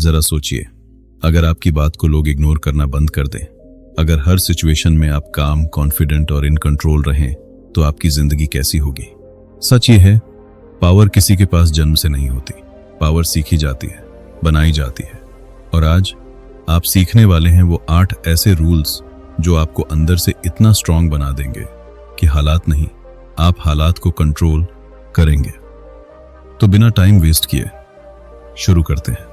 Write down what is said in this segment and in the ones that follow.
जरा सोचिए, अगर आपकी बात को लोग इग्नोर करना बंद कर दें, अगर हर सिचुएशन में आप काम, कॉन्फिडेंट और इन कंट्रोल रहें, तो आपकी जिंदगी कैसी होगी। सच ये है, पावर किसी के पास जन्म से नहीं होती। पावर सीखी जाती है, बनाई जाती है। और आज आप सीखने वाले हैं वो 8 ऐसे रूल्स जो आपको अंदर से इतना स्ट्रांग बना देंगे कि हालात नहीं, आप हालात को कंट्रोल करेंगे। तो बिना टाइम वेस्ट किए शुरू करते हैं।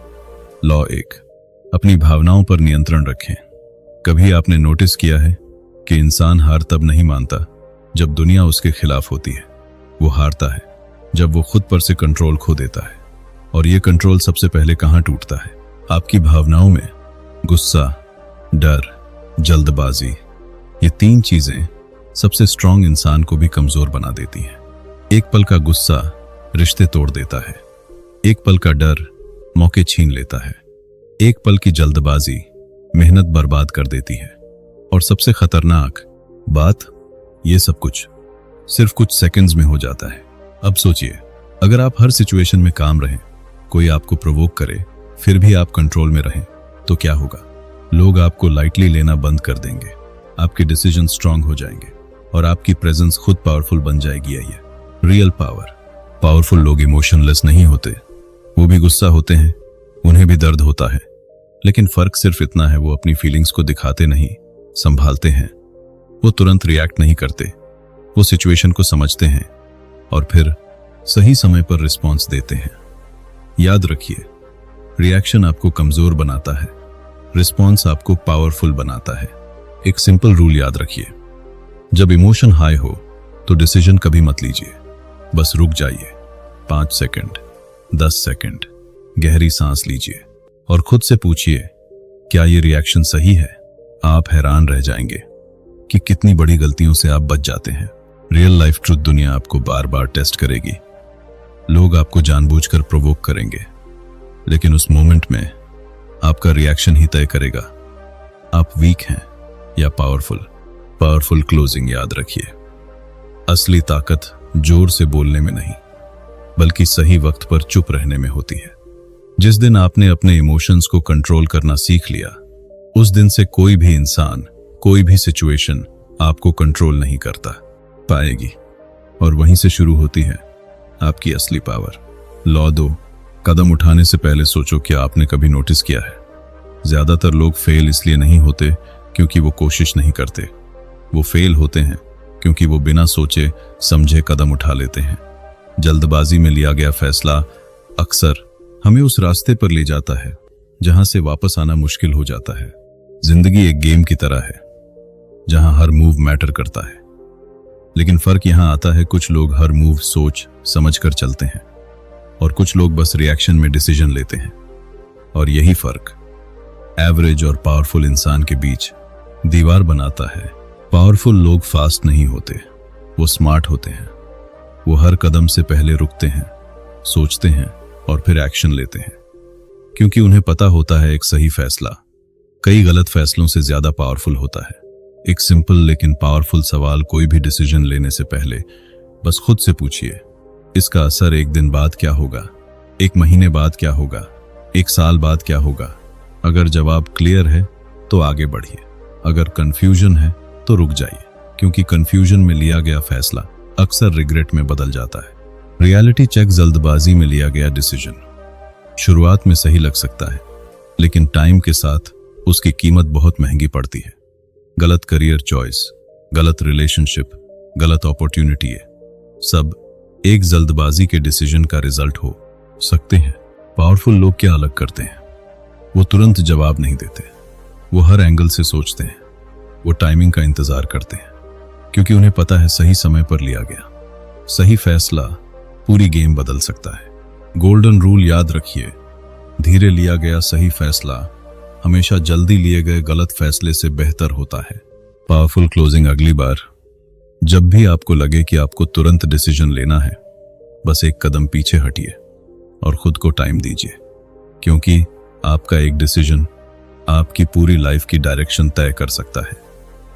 लॉ 1, अपनी भावनाओं पर नियंत्रण रखें। कभी आपने नोटिस किया है कि इंसान हार तब नहीं मानता जब दुनिया उसके खिलाफ होती है। वो हारता है जब वो खुद पर से कंट्रोल खो देता है। और ये कंट्रोल सबसे पहले कहां टूटता है? आपकी भावनाओं में। गुस्सा, डर, जल्दबाजी, ये 3 चीजें सबसे स्ट्रांग इंसान को भी कमजोर बना देती हैं। एक पल का गुस्सा रिश्ते तोड़ देता है, एक पल का डर मौके छीन लेता है, एक पल की जल्दबाजी मेहनत बर्बाद कर देती है। और सबसे खतरनाक बात, ये सब कुछ सिर्फ कुछ सेकंड्स में हो जाता है। अब सोचिए, अगर आप हर सिचुएशन में काम रहें, कोई आपको प्रोवोक करे, फिर भी आप कंट्रोल में रहें, तो क्या होगा? लोग आपको लाइटली लेना बंद कर देंगे, आपके डिसीजन स्ट्रांग हो जाएंगे और आपकी प्रेजेंस खुद पावरफुल बन जाएगी। ये रियल पावर। पावरफुल लोग इमोशनलेस नहीं होते, वो भी गुस्सा होते हैं, उन्हें भी दर्द होता है, लेकिन फर्क सिर्फ इतना है, वो अपनी फीलिंग्स को दिखाते नहीं, संभालते हैं। वो तुरंत रिएक्ट नहीं करते, वो सिचुएशन को समझते हैं और फिर सही समय पर रिस्पॉन्स देते हैं। याद रखिए, रिएक्शन आपको कमजोर बनाता है, रिस्पॉन्स आपको पावरफुल बनाता है। एक सिंपल रूल याद रखिए, जब इमोशन हाई हो तो डिसीजन कभी मत लीजिए, बस रुक जाइए। 5 सेकंड, 10 सेकंड गहरी सांस लीजिए और खुद से पूछिए, क्या ये रिएक्शन सही है? आप हैरान रह जाएंगे कि कितनी बड़ी गलतियों से आप बच जाते हैं। रियल लाइफ ट्रुथ, दुनिया आपको बार बार टेस्ट करेगी, लोग आपको जानबूझकर प्रोवोक करेंगे, लेकिन उस मोमेंट में आपका रिएक्शन ही तय करेगा आप वीक हैं या पावरफुल। पावरफुल क्लोजिंग याद रखिए, असली ताकत जोर से बोलने में नहीं, बल्कि सही वक्त पर चुप रहने में होती है। जिस दिन आपने अपने इमोशंस को कंट्रोल करना सीख लिया, उस दिन से कोई भी इंसान, कोई भी सिचुएशन आपको कंट्रोल नहीं करता पाएगी। और वहीं से शुरू होती है आपकी असली पावर। लॉ 2, कदम उठाने से पहले सोचो, क्या आपने कभी नोटिस किया है, ज्यादातर लोग फेल इसलिए नहीं होते क्योंकि वो कोशिश नहीं करते, वो फेल होते हैं क्योंकि वो बिना सोचे समझे कदम उठा लेते हैं। जल्दबाजी में लिया गया फैसला अक्सर हमें उस रास्ते पर ले जाता है जहां से वापस आना मुश्किल हो जाता है। जिंदगी एक गेम की तरह है जहां हर मूव मैटर करता है, लेकिन फर्क यहां आता है, कुछ लोग हर मूव सोच समझ कर चलते हैं और कुछ लोग बस रिएक्शन में डिसीजन लेते हैं। और यही फर्क एवरेज और पावरफुल इंसान के बीच दीवार बनाता है। पावरफुल लोग फास्ट नहीं होते, वो स्मार्ट होते हैं। वो हर कदम से पहले रुकते हैं, सोचते हैं और फिर एक्शन लेते हैं, क्योंकि उन्हें पता होता है एक सही फैसला कई गलत फैसलों से ज्यादा पावरफुल होता है। एक सिंपल लेकिन पावरफुल सवाल कोई भी डिसीजन लेने से पहले बस खुद से पूछिए, इसका असर 1 दिन बाद क्या होगा, 1 महीने बाद क्या होगा, 1 साल बाद क्या होगा। अगर जवाब क्लियर है तो आगे बढ़िए, अगर कंफ्यूजन है तो रुक जाइए, क्योंकि कंफ्यूजन में लिया गया फैसला अक्सर रिग्रेट में बदल जाता है। रियलिटी चेक, जल्दबाजी में लिया गया डिसीजन शुरुआत में सही लग सकता है, लेकिन टाइम के साथ उसकी कीमत बहुत महंगी पड़ती है। गलत करियर चॉइस, गलत रिलेशनशिप, गलत अपॉर्चुनिटी, सब एक जल्दबाजी के डिसीजन का रिजल्ट हो सकते हैं। पावरफुल लोग क्या अलग करते हैं? वो तुरंत जवाब नहीं देते, वो हर एंगल से सोचते हैं, वो टाइमिंग का इंतजार करते हैं, क्योंकि उन्हें पता है सही समय पर लिया गया सही फैसला पूरी गेम बदल सकता है। गोल्डन रूल याद रखिए, धीरे लिया गया सही फैसला हमेशा जल्दी लिए गए गलत फैसले से बेहतर होता है। पावरफुल क्लोजिंग, अगली बार जब भी आपको लगे कि आपको तुरंत डिसीजन लेना है, बस एक कदम पीछे हटिए और खुद को टाइम दीजिए, क्योंकि आपका एक डिसीजन आपकी पूरी लाइफ की डायरेक्शन तय कर सकता है।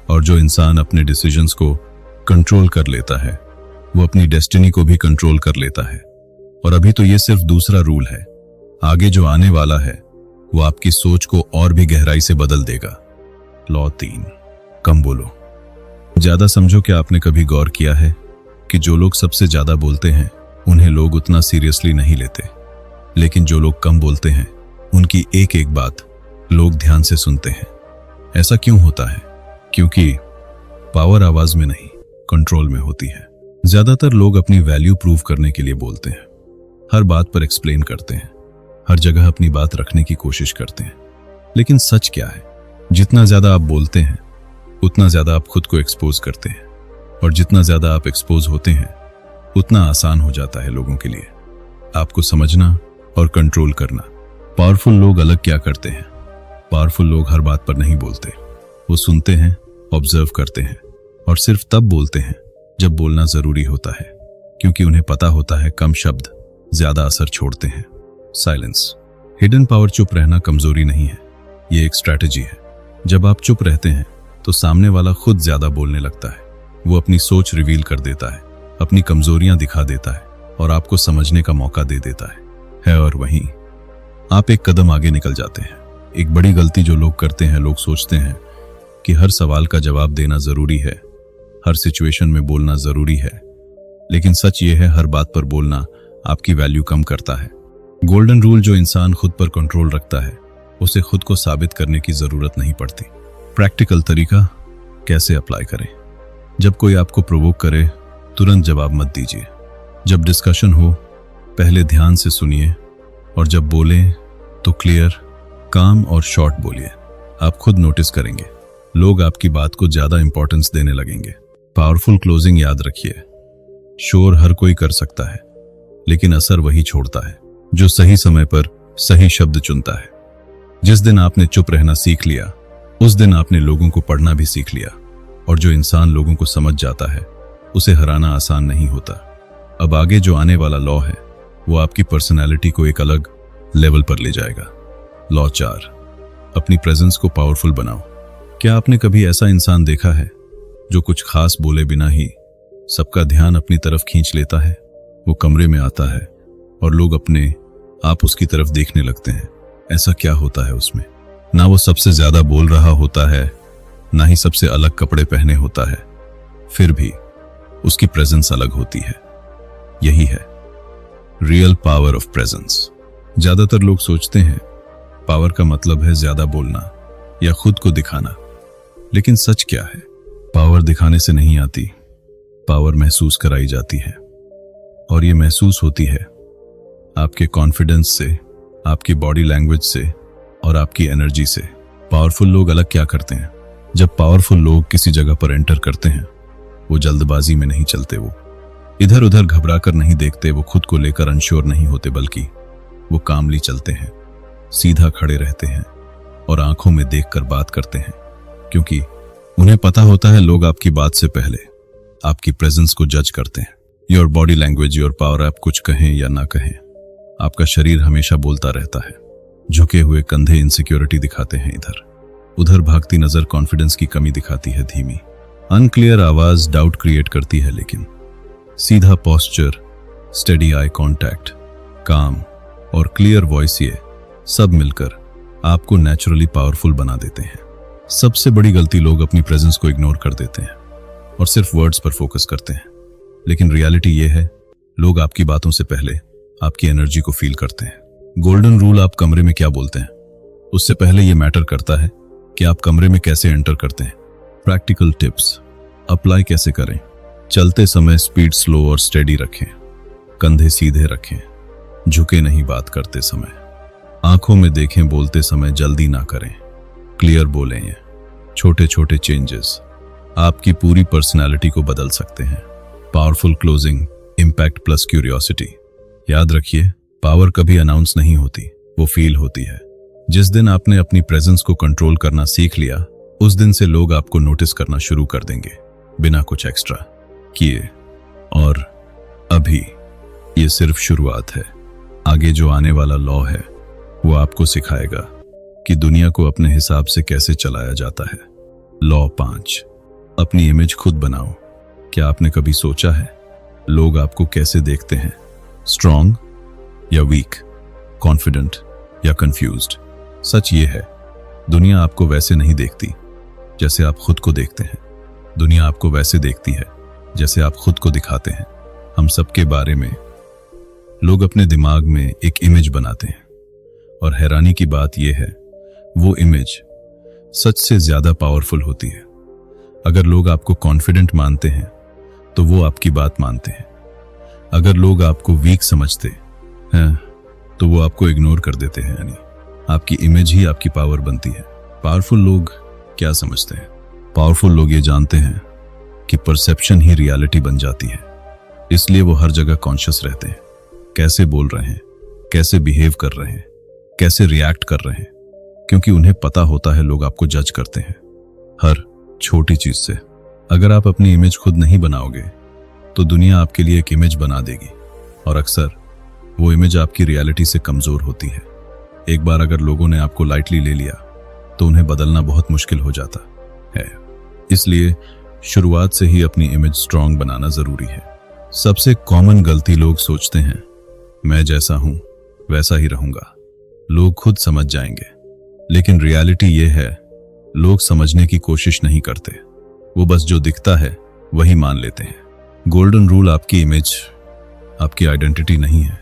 और जो इंसान अपने डिसीजंस को कंट्रोल कर लेता है, वो अपनी डेस्टिनी को भी कंट्रोल कर लेता है। और अभी तो ये सिर्फ दूसरा रूल है, आगे जो आने वाला है वो आपकी सोच को और भी गहराई से बदल देगा। लॉ 3, कम बोलो। ज्यादा समझो। क्या आपने कभी गौर किया है कि जो लोग सबसे ज्यादा बोलते हैं उन्हें लोग उतना सीरियसली नहीं लेते, लेकिन जो लोग कम बोलते हैं उनकी एक एक बात लोग ध्यान से सुनते हैं। ऐसा क्यों होता है? क्योंकि पावर आवाज में नहीं, कंट्रोल में होती है। ज्यादातर लोग अपनी वैल्यू प्रूव करने के लिए बोलते हैं, हर बात पर एक्सप्लेन करते हैं, हर जगह अपनी बात रखने की कोशिश करते हैं। लेकिन सच क्या है? जितना ज्यादा आप बोलते हैं उतना ज्यादा आप खुद को एक्सपोज करते हैं, और जितना ज्यादा आप एक्सपोज होते हैं उतना आसान हो जाता है लोगों के लिए आपको समझना और कंट्रोल करना। पावरफुल लोग अलग क्या करते हैं? पावरफुल लोग हर बात पर नहीं बोलते, वो सुनते हैं, ऑब्जर्व करते हैं, और सिर्फ तब बोलते हैं जब बोलना जरूरी होता है, क्योंकि उन्हें पता होता है कम शब्द ज्यादा असर छोड़ते हैं। साइलेंस। Hidden power. चुप रहना कमजोरी नहीं है, ये एक स्ट्रैटेजी है। जब आप चुप रहते हैं तो सामने वाला खुद ज्यादा बोलने लगता है। वो अपनी सोच रिवील कर देता है, अपनी कमजोरियां दिखा देता है, और आपको समझने का मौका दे देता है। और वहीं आप एक कदम आगे निकल जाते हैं। एक बड़ी गलती जो लोग करते हैं, लोग सोचते हैं कि हर सवाल का जवाब देना जरूरी है, हर सिचुएशन में बोलना जरूरी है। लेकिन सच ये है, हर बात पर बोलना आपकी वैल्यू कम करता है। Golden rule. जो इंसान खुद पर कंट्रोल रखता है उसे खुद को साबित करने की जरूरत नहीं पड़ती। प्रैक्टिकल तरीका कैसे अप्लाई करें? जब कोई आपको प्रोवोक करे तुरंत जवाब मत दीजिए। जब डिस्कशन हो पहले ध्यान से सुनिए, और जब बोलें तो क्लियर, काम और शॉर्ट बोलिए। आप खुद नोटिस करेंगे लोग आपकी बात को ज्यादा इंपॉर्टेंस देने लगेंगे। पावरफुल क्लोजिंग याद रखिए, शोर हर कोई कर सकता है, लेकिन असर वही छोड़ता है जो सही समय पर सही शब्द चुनता है। जिस दिन आपने चुप रहना सीख लिया उस दिन आपने लोगों को पढ़ना भी सीख लिया, और जो इंसान लोगों को समझ जाता है उसे हराना आसान नहीं होता। अब आगे जो आने वाला लॉ है वो आपकी पर्सनैलिटी को एक अलग लेवल पर ले जाएगा। लॉ 4, अपनी प्रेजेंस को पावरफुल बनाओ। क्या आपने कभी ऐसा इंसान देखा है जो कुछ खास बोले बिना ही सबका ध्यान अपनी तरफ खींच लेता है? वो कमरे में आता है और लोग अपने आप उसकी तरफ देखने लगते हैं। ऐसा क्या होता है उसमें? ना वो सबसे ज्यादा बोल रहा होता है, ना ही सबसे अलग कपड़े पहने होता है, फिर भी उसकी प्रेजेंस अलग होती है। यही है रियल पावर ऑफ प्रेजेंस। ज्यादातर लोग सोचते हैं पावर का मतलब है ज्यादा बोलना या खुद को दिखाना, लेकिन सच क्या है? पावर दिखाने से नहीं आती, पावर महसूस कराई जाती है, और ये महसूस होती है आपके कॉन्फिडेंस से, आपकी बॉडी लैंग्वेज से और आपकी एनर्जी से। पावरफुल लोग अलग क्या करते हैं? जब पावरफुल लोग किसी जगह पर एंटर करते हैं वो जल्दबाजी में नहीं चलते, वो इधर उधर घबरा कर नहीं देखते, वो खुद को लेकर अनश्योर नहीं होते, बल्कि वो कामली चलते हैं, सीधा खड़े रहते हैं और आंखों में देखकर बात करते हैं, क्योंकि उन्हें पता होता है लोग आपकी बात से पहले आपकी प्रेजेंस को जज करते हैं। Your body language, your power. आप कुछ कहें या ना कहें, आपका शरीर हमेशा बोलता रहता है। झुके हुए कंधे इनसिक्योरिटी दिखाते हैं, इधर उधर भागती नजर कॉन्फिडेंस की कमी दिखाती है, धीमी अनक्लियर आवाज डाउट क्रिएट करती है, लेकिन सीधा पोस्चर, स्टेडी आई कांटेक्ट, काम और क्लियर वॉइस, ये सब मिलकर आपको नेचुरली पावरफुल बना देते हैं। सबसे बड़ी गलती, लोग अपनी प्रेजेंस को इग्नोर कर देते हैं और सिर्फ वर्ड्स पर फोकस करते हैं, लेकिन रियलिटी ये है लोग आपकी बातों से पहले आपकी एनर्जी को फील करते हैं। Golden rule. आप कमरे में क्या बोलते हैं उससे पहले ये मैटर करता है कि आप कमरे में कैसे एंटर करते हैं। प्रैक्टिकल टिप्स अप्लाई कैसे करें? चलते समय स्पीड स्लो और स्टेडी रखें, कंधे सीधे रखें, झुके नहीं बात करते समय, आंखों में देखें बोलते समय, जल्दी ना करें, क्लियर बोलें। छोटे छोटे चेंजेस आपकी पूरी पर्सनालिटी को बदल सकते हैं। Powerful closing, impact plus curiosity. याद रखिए, पावर कभी अनाउंस नहीं होती, वो फील होती है। जिस दिन आपने अपनी प्रेजेंस को कंट्रोल करना सीख लिया उस दिन से लोग आपको नोटिस करना शुरू कर देंगे, बिना कुछ एक्स्ट्रा किए। और अभी ये सिर्फ शुरुआत है। आगे जो आने वाला लॉ है वो आपको सिखाएगा कि दुनिया को अपने हिसाब से कैसे चलाया जाता है। लॉ 5, अपनी इमेज खुद बनाओ। क्या आपने कभी सोचा है लोग आपको कैसे देखते हैं? स्ट्रॉन्ग या वीक, कॉन्फिडेंट या कंफ्यूज्ड? सच ये है, दुनिया आपको वैसे नहीं देखती जैसे आप खुद को देखते हैं। दुनिया आपको वैसे देखती है जैसे आप खुद को दिखाते हैं। हम सबके बारे में लोग अपने दिमाग में एक इमेज बनाते हैं, और हैरानी की बात यह है, वो इमेज सच से ज्यादा पावरफुल होती है। अगर लोग आपको कॉन्फिडेंट मानते हैं तो वो आपकी बात मानते हैं। अगर लोग आपको वीक समझते हैं तो वो आपको इग्नोर कर देते हैं। यानी आपकी इमेज ही आपकी पावर बनती है। पावरफुल लोग क्या समझते हैं? पावरफुल लोग ये जानते हैं कि परसेप्शन ही रियलिटी बन जाती है। इसलिए वो हर जगह कॉन्शियस रहते हैं, कैसे बोल रहे हैं, कैसे बिहेव कर रहे हैं, कैसे रिएक्ट कर रहे हैं, क्योंकि उन्हें पता होता है लोग आपको जज करते हैं हर छोटी चीज से। अगर आप अपनी इमेज खुद नहीं बनाओगे तो दुनिया आपके लिए एक इमेज बना देगी, और अक्सर वो इमेज आपकी रियलिटी से कमजोर होती है। एक बार अगर लोगों ने आपको लाइटली ले लिया तो उन्हें बदलना बहुत मुश्किल हो जाता है। इसलिए शुरुआत से ही अपनी इमेज स्ट्रांग बनाना जरूरी है। सबसे कॉमन गलती लोग सोचते हैं, मैं जैसा हूं वैसा ही रहूंगा, लोग खुद समझ जाएंगे। लेकिन रियलिटी ये है, लोग समझने की कोशिश नहीं करते, वो बस जो दिखता है वही मान लेते हैं। गोल्डन रूल, आपकी इमेज आपकी आइडेंटिटी नहीं है,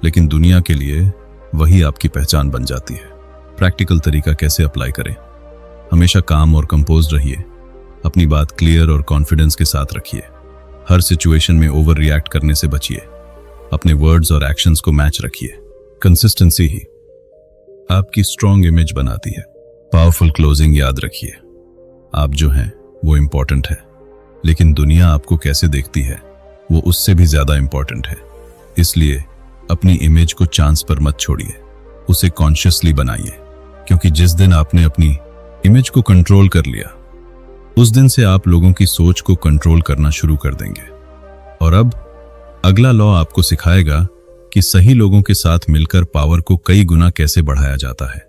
लेकिन दुनिया के लिए वही आपकी पहचान बन जाती है। प्रैक्टिकल तरीका कैसे अप्लाई करें? हमेशा काम और कंपोज रहिए, अपनी बात क्लियर और कॉन्फिडेंस के साथ रखिए। हर सिचुएशन में ओवर रिएक्ट करने से बचिए। अपने वर्ड्स और एक्शंस को मैच रखिए। कंसिस्टेंसी ही आपकी स्ट्रॉन्ग इमेज बनाती है। पावरफुल क्लोजिंग याद रखिए, आप जो हैं वो इंपॉर्टेंट है, लेकिन दुनिया आपको कैसे देखती है वो उससे भी ज्यादा इंपॉर्टेंट है। इसलिए अपनी इमेज को चांस पर मत छोड़िए, उसे कॉन्शियसली बनाइए, क्योंकि जिस दिन आपने अपनी इमेज को कंट्रोल कर लिया, उस दिन से आप लोगों की सोच को कंट्रोल करना शुरू कर देंगे। और अब अगला लॉ आपको सिखाएगा कि सही लोगों के साथ मिलकर पावर को कई गुना कैसे बढ़ाया जाता है।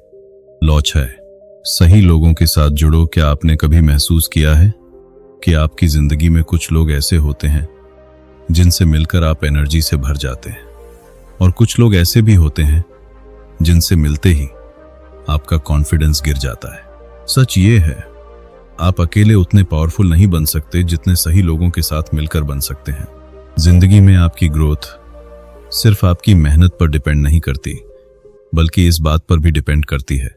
लॉ 6, सही लोगों के साथ जुड़ो। क्या आपने कभी महसूस किया है कि आपकी जिंदगी में कुछ लोग ऐसे होते हैं जिनसे मिलकर आप एनर्जी से भर जाते हैं, और कुछ लोग ऐसे भी होते हैं जिनसे मिलते ही आपका कॉन्फिडेंस गिर जाता है। सच ये है, आप अकेले उतने पावरफुल नहीं बन सकते जितने सही लोगों के साथ मिलकर बन सकते हैं। जिंदगी में आपकी ग्रोथ सिर्फ आपकी मेहनत पर डिपेंड नहीं करती, बल्कि इस बात पर भी डिपेंड करती है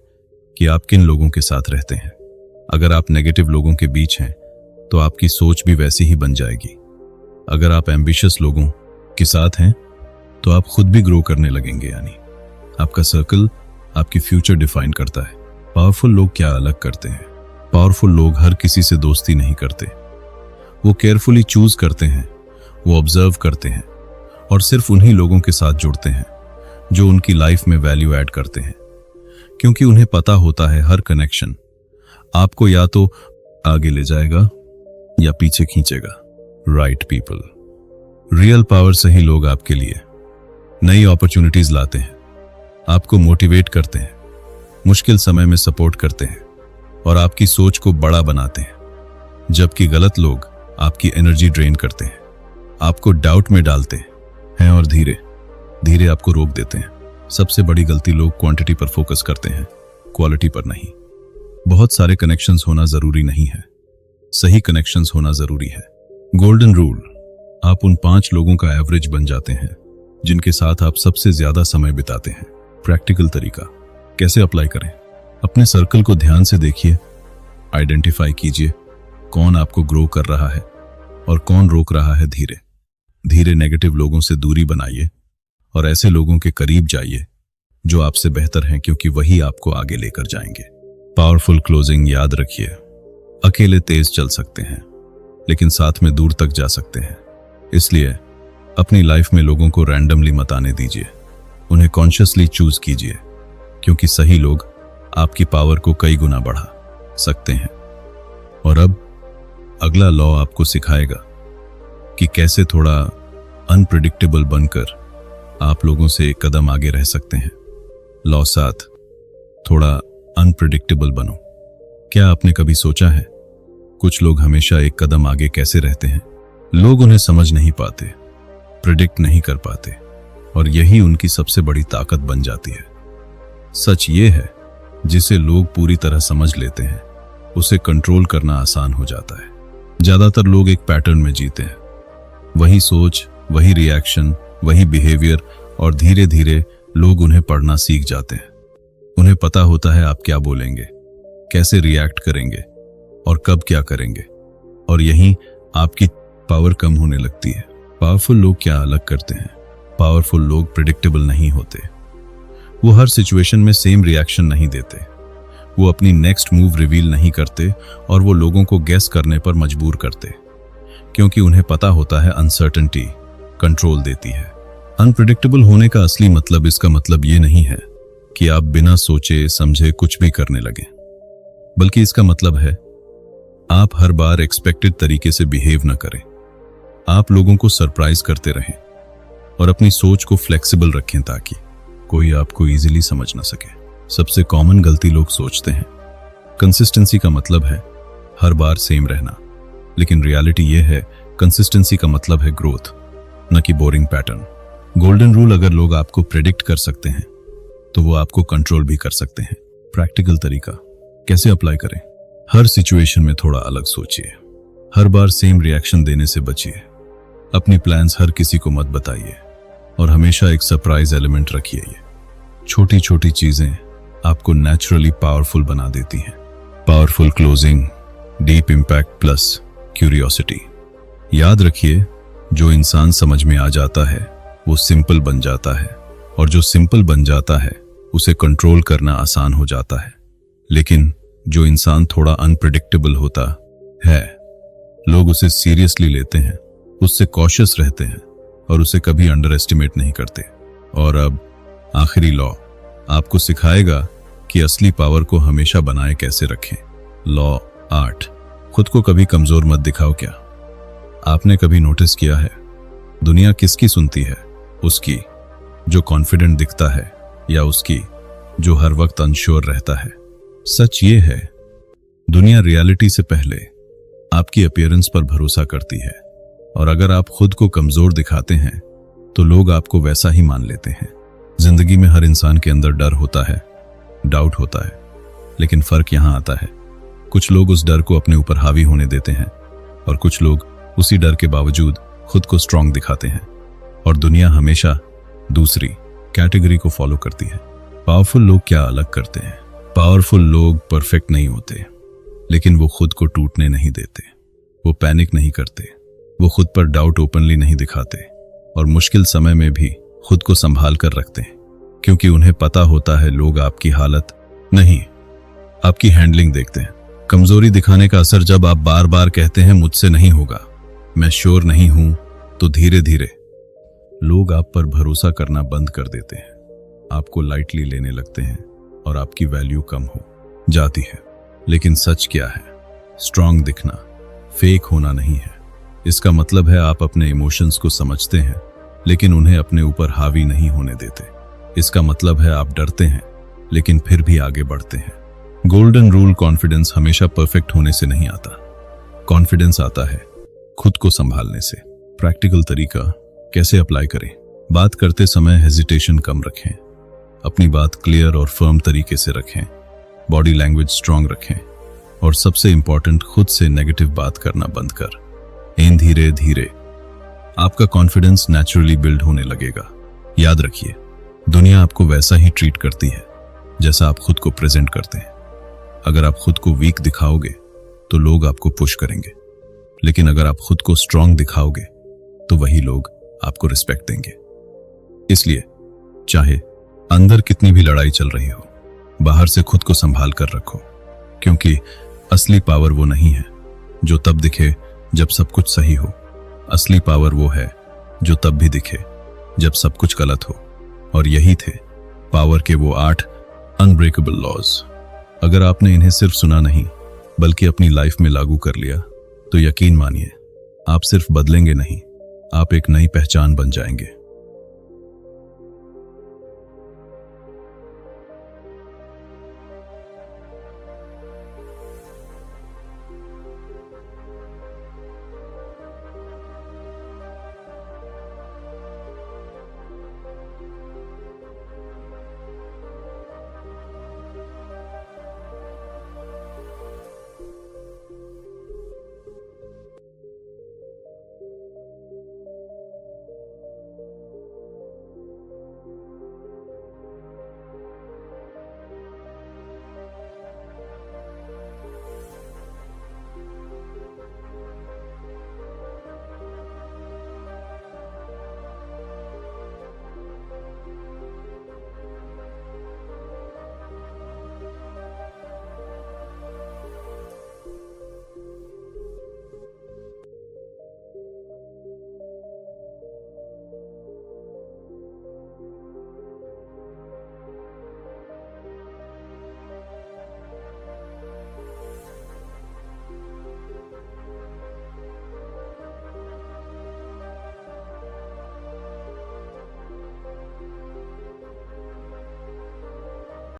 कि आप किन लोगों के साथ रहते हैं। अगर आप नेगेटिव लोगों के बीच हैं तो आपकी सोच भी वैसी ही बन जाएगी। अगर आप एम्बिशियस लोगों के साथ हैं तो आप खुद भी ग्रो करने लगेंगे। यानी आपका सर्कल आपकी फ्यूचर डिफाइन करता है। पावरफुल लोग क्या अलग करते हैं? पावरफुल लोग हर किसी से दोस्ती नहीं करते, वो केयरफुली चूज करते हैं, वो ऑब्जर्व करते हैं और सिर्फ उन्हीं लोगों के साथ जुड़ते हैं जो उनकी लाइफ में वैल्यू ऐड करते हैं, क्योंकि उन्हें पता होता है हर कनेक्शन आपको या तो आगे ले जाएगा या पीछे खींचेगा। राइट पीपल, रियल पावर सही लोग आपके लिए नई अपॉर्चुनिटीज लाते हैं, आपको मोटिवेट करते हैं, मुश्किल समय में सपोर्ट करते हैं और आपकी सोच को बड़ा बनाते हैं। जबकि गलत लोग आपकी एनर्जी ड्रेन करते हैं, आपको डाउट में डालते हैं और धीरे धीरे आपको रोक देते हैं। सबसे बड़ी गलती, लोग क्वांटिटी पर फोकस करते हैं, क्वालिटी पर नहीं। बहुत सारे कनेक्शंस होना जरूरी नहीं है, सही कनेक्शंस होना जरूरी है। गोल्डन रूल, आप उन 5 लोगों का एवरेज बन जाते हैं जिनके साथ आप सबसे ज्यादा समय बिताते हैं। प्रैक्टिकल तरीका कैसे अप्लाई करें? अपने सर्कल को ध्यान से देखिए, आइडेंटिफाई कीजिए कौन आपको ग्रो कर रहा है और कौन रोक रहा है। धीरे धीरे नेगेटिव लोगों से दूरी बनाइए और ऐसे लोगों के करीब जाइए जो आपसे बेहतर हैं, क्योंकि वही आपको आगे लेकर जाएंगे। पावरफुल क्लोजिंग याद रखिए, अकेले तेज चल सकते हैं लेकिन साथ में दूर तक जा सकते हैं। इसलिए अपनी लाइफ में लोगों को रैंडमली मत आने दीजिए, उन्हें कॉन्शियसली चूज कीजिए, क्योंकि सही लोग आपकी पावर को कई गुना बढ़ा सकते हैं। और अब अगला लॉ आपको सिखाएगा कि कैसे थोड़ा अनप्रेडिक्टेबल बनकर आप लोगों से एक कदम आगे रह सकते हैं। लॉ 7, थोड़ा अनप्रेडिक्टेबल बनो। क्या आपने कभी सोचा है कुछ लोग हमेशा एक कदम आगे कैसे रहते हैं? लोग उन्हें समझ नहीं पाते, प्रिडिक्ट नहीं कर पाते, और यही उनकी सबसे बड़ी ताकत बन जाती है। सच ये है, जिसे लोग पूरी तरह समझ लेते हैं, उसे कंट्रोल करना आसान हो जाता है। ज्यादातर लोग एक पैटर्न में जीते हैं, वही सोच, वही रिएक्शन, वही बिहेवियर, और धीरे धीरे लोग उन्हें पढ़ना सीख जाते हैं। उन्हें पता होता है आप क्या बोलेंगे, कैसे रिएक्ट करेंगे और कब क्या करेंगे, और यहीं आपकी पावर कम होने लगती है। पावरफुल लोग क्या अलग करते हैं? पावरफुल लोग प्रिडिक्टेबल नहीं होते। वो हर सिचुएशन में सेम रिएक्शन नहीं देते, वो अपनी नेक्स्ट मूव रिवील नहीं करते और वो लोगों को गेस करने पर मजबूर करते, क्योंकि उन्हें पता होता है अनसर्टेनिटी कंट्रोल देती है। अनप्रिडिक्टेबल होने का असली मतलब, इसका मतलब ये नहीं है कि आप बिना सोचे समझे कुछ भी करने लगे, बल्कि इसका मतलब है आप हर बार एक्सपेक्टेड तरीके से बिहेव न करें। आप लोगों को सरप्राइज करते रहें और अपनी सोच को फ्लेक्सिबल रखें ताकि कोई आपको इजीली समझ ना सके। सबसे कॉमन गलती लोग सोचते हैं कंसिस्टेंसी का मतलब है हर बार सेम रहना, लेकिन रियलिटी ये है कंसिस्टेंसी का मतलब है ग्रोथ, न कि बोरिंग पैटर्न। गोल्डन रूल, अगर लोग आपको प्रेडिक्ट कर सकते हैं तो वो आपको कंट्रोल भी कर सकते हैं। प्रैक्टिकल तरीका कैसे अप्लाई करें? हर सिचुएशन में थोड़ा अलग सोचिए, हर बार सेम रिएक्शन देने से बचिए, अपनी प्लान्स हर किसी को मत बताइए और हमेशा एक सरप्राइज एलिमेंट रखिए। ये छोटी छोटी चीजें आपको नेचुरली पावरफुल बना देती हैं। Powerful closing, deep impact plus curiosity. याद रखिए, जो इंसान समझ में आ जाता है वो सिंपल बन जाता है, और जो सिंपल बन जाता है उसे कंट्रोल करना आसान हो जाता है। लेकिन जो इंसान थोड़ा अनप्रेडिक्टेबल होता है, लोग उसे सीरियसली लेते हैं, उससे कॉशियस रहते हैं और उसे कभी अंडर एस्टिमेट नहीं करते। और अब आखिरी लॉ आपको सिखाएगा कि असली पावर को हमेशा बनाए कैसे रखें। लॉ 8, खुद को कभी कमजोर मत दिखाओ। क्या आपने कभी नोटिस किया है दुनिया किसकी सुनती है? उसकी जो कॉन्फिडेंट दिखता है या उसकी जो हर वक्त अनश्योर रहता है? सच ये है, दुनिया रियलिटी से पहले आपकी अपीयरेंस पर भरोसा करती है, और अगर आप खुद को कमजोर दिखाते हैं तो लोग आपको वैसा ही मान लेते हैं। जिंदगी में हर इंसान के अंदर डर होता है, डाउट होता है, लेकिन फर्क यहां आता है, कुछ लोग उस डर को अपने ऊपर हावी होने देते हैं और कुछ लोग उसी डर के बावजूद खुद को स्ट्रांग दिखाते हैं, और दुनिया हमेशा दूसरी कैटेगरी को फॉलो करती है। पावरफुल लोग क्या अलग करते हैं? पावरफुल लोग परफेक्ट नहीं होते, लेकिन वो खुद को टूटने नहीं देते, वो पैनिक नहीं करते, वो खुद पर डाउट ओपनली नहीं दिखाते, और मुश्किल समय में भी खुद को संभाल कर रखते हैं, क्योंकि उन्हें पता होता है लोग आपकी हालत नहीं, आपकी हैंडलिंग देखते हैं। कमजोरी दिखाने का असर, जब आप बार बार कहते हैं मुझसे नहीं होगा, मैं श्योर नहीं हूं, तो धीरे धीरे लोग आप पर भरोसा करना बंद कर देते हैं, आपको लाइटली लेने लगते हैं और आपकी वैल्यू कम हो जाती है। लेकिन सच क्या है? स्ट्रांग दिखना फेक होना नहीं है। इसका मतलब है आप अपने इमोशंस को समझते हैं, लेकिन उन्हें अपने ऊपर हावी नहीं होने देते। इसका मतलब है आप डरते हैं, लेकिन फिर भी आगे बढ़ते हैं। गोल्डन रूल, कॉन्फिडेंस हमेशा परफेक्ट होने से नहीं आता, कॉन्फिडेंस आता है खुद को संभालने से। प्रैक्टिकल तरीका कैसे अप्लाई करें? बात करते समय हेजिटेशन कम रखें, अपनी बात क्लियर और फर्म तरीके से रखें, बॉडी लैंग्वेज स्ट्रांग रखें, और सबसे इंपॉर्टेंट, खुद से नेगेटिव बात करना बंद कर। इन धीरे धीरे आपका कॉन्फिडेंस नेचुरली बिल्ड होने लगेगा। याद रखिए, दुनिया आपको वैसा ही ट्रीट करती है जैसा आप खुद को प्रेजेंट करते हैं। अगर आप खुद को वीक दिखाओगे तो लोग आपको पुश करेंगे, लेकिन अगर आप खुद को स्ट्रांग दिखाओगे तो वही लोग आपको रिस्पेक्ट देंगे। इसलिए चाहे अंदर कितनी भी लड़ाई चल रही हो, बाहर से खुद को संभाल कर रखो, क्योंकि असली पावर वो नहीं है जो तब दिखे जब सब कुछ सही हो। असली पावर वो है जो तब भी दिखे जब सब कुछ गलत हो। और यही थे पावर के वो 8 अनब्रेकेबल लॉज। अगर आपने इन्हें सिर्फ सुना नहीं बल्कि अपनी लाइफ में लागू कर लिया, तो यकीन मानिए आप सिर्फ बदलेंगे नहीं, आप एक नई पहचान बन जाएंगे।